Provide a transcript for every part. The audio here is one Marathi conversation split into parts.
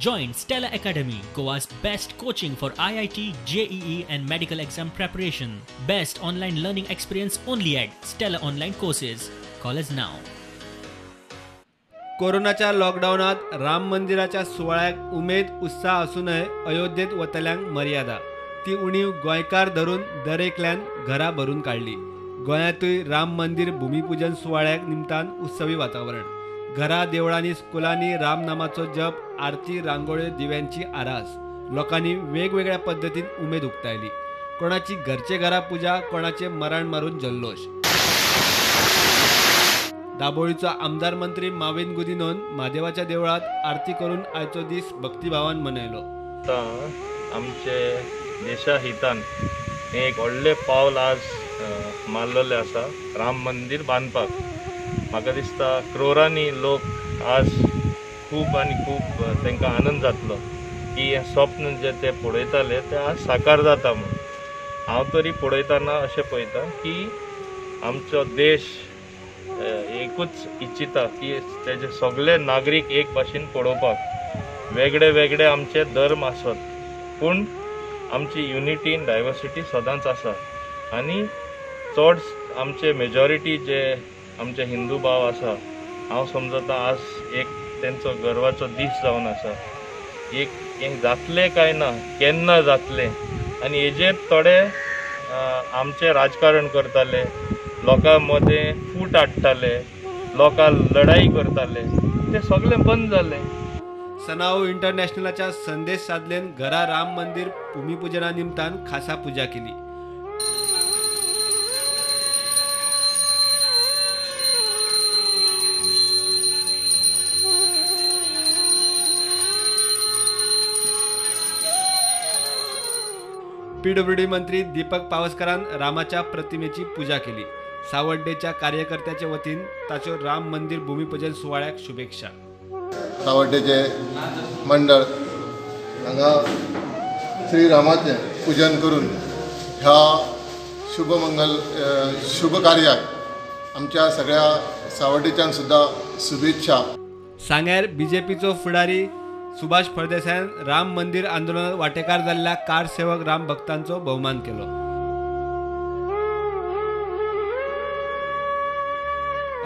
Join Stella Academy, Goa's best coaching for IIT, JEE and medical exam preparation. Best online learning experience only at Stella Online Courses. Call us now. कोरोनाच्या लॉकडाऊनात राम मंदिराच्या सुवाळ्याक उमेद उत्साह असूनय अयोध्येत वतल्यांक मर्यादा ती उणीव गोंयकार धरून दरेकल्यान घरा भरून काढली. गोंयांतूय राम मंदिर भूमिपूजन सुवाळ्याक निमतान उत्सवी वातावरण. घरा देवळांनी स्कुलांनी राम नामाचो जप, आरती, रांगोळ्यो, दिव्यांची आरास. लोकांनी वेगवेगळ्या पद्धतीन उमेद उक्तायली. कोणाची घरचे घरा पुजा, कोणाचे मरण मारून जल्लोष. दाबोळीचो आमदार मंत्री माविन गुदिन्होन महादेवाच्या देवळात आरती करून आयचो दीस भक्तिभावान मनयलो. आमचे देशा हितान एक व्हडलें पावल आज मारलेलें आसा राम मंदिर बांदपाक. म्हाका दिसता क्रोरांनी लोक आज खूब आनी खूब तांकां आनंद जातलो की हें स्वप्न जे ते पळयताले ते आज साकार जाता म्हणून. हांव तरी पळयतना अशें पळयता की आमचो देश एकूच इच्छिता की तेजे सगळे नागरीक एक भाशेन पळोवपाक. वेगळे वेगळे आमचे धर्म आसत पूण आमची युनिटी इन डायवर्सिटी सदांच आसा. आनी चड आमचे मेजॉरिटी जे आमचे हिंदू भाव आसा, हांव समजता आज एक तेंचो गर्वाचो दीस जावन आसा. एक जातलें काय ना, केन्ना जातलें आनी हेजेर थोडे आमचे राजकारण करताले, लोकां मदें फूट हाडटाले, लोकां लढाई करताले, ते सगळें बंद जालें. सनाऊ इंटरनॅशनलच्या संदेश सादलेन घरा राम मंदिर भूमिपूजना निमतान खासा पूजा केली. PWD मंत्री दीपक पावसकरान रामाच्या प्रतिमेची पूजा केली. सावड्डेच्या कार्यकर्त्याच्या वतीन ताच्यो राम मंदिर भूमिपूजन सुवाळ्याक शुभेच्छा. सावड्डेचे मंडळ हांगा श्रीरामाचें पूजन करून ह्या शुभ कार्याक आमच्या सगळ्या सावड्डेच्यान सुद्दां शुभेच्छा. सांग्यार BJPचो फुडारी सुभाष फळदेसायान राम मंदिर आंदोलनात वांटेकार जाल्ल्या कार सेवक राम भक्तांचो भोवमान केलो.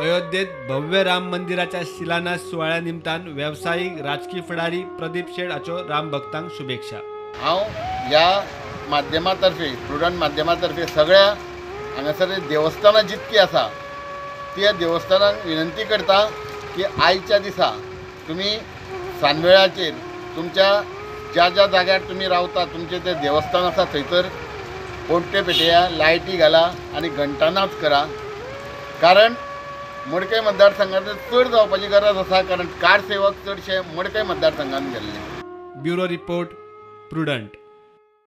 अयोध्येत भव्य राम मंदिराच्या शिलान्यास सुवाळ्या निमतान व्यावसायिक राजकीय फुडारी प्रदीप शेठ हाच्यो राम भक्तांक शुभेच्छा. हांव ह्या माध्यमातर्फे प्रुडंट माध्यमातर्फे सगळ्या हांगासर देवस्थानां जितकी आसा त्या देवस्थानांक विनंती करता की आयच्या दिसा तुमी सानवेळाचेर तुमच्या ज्या ज्या जाग्यार तुमी रावता तुमचें तें देवस्थान आसा थंयसर पोट्टे पेटया, लायटी घाला आनी घंटानाच करा. कारण मडकय मतदारसंघांत चड जावपाची गरज आसा कारण कार सेवक चडशे मडकय मतदारसंघांत गेल्ले. Bureau report, prudent.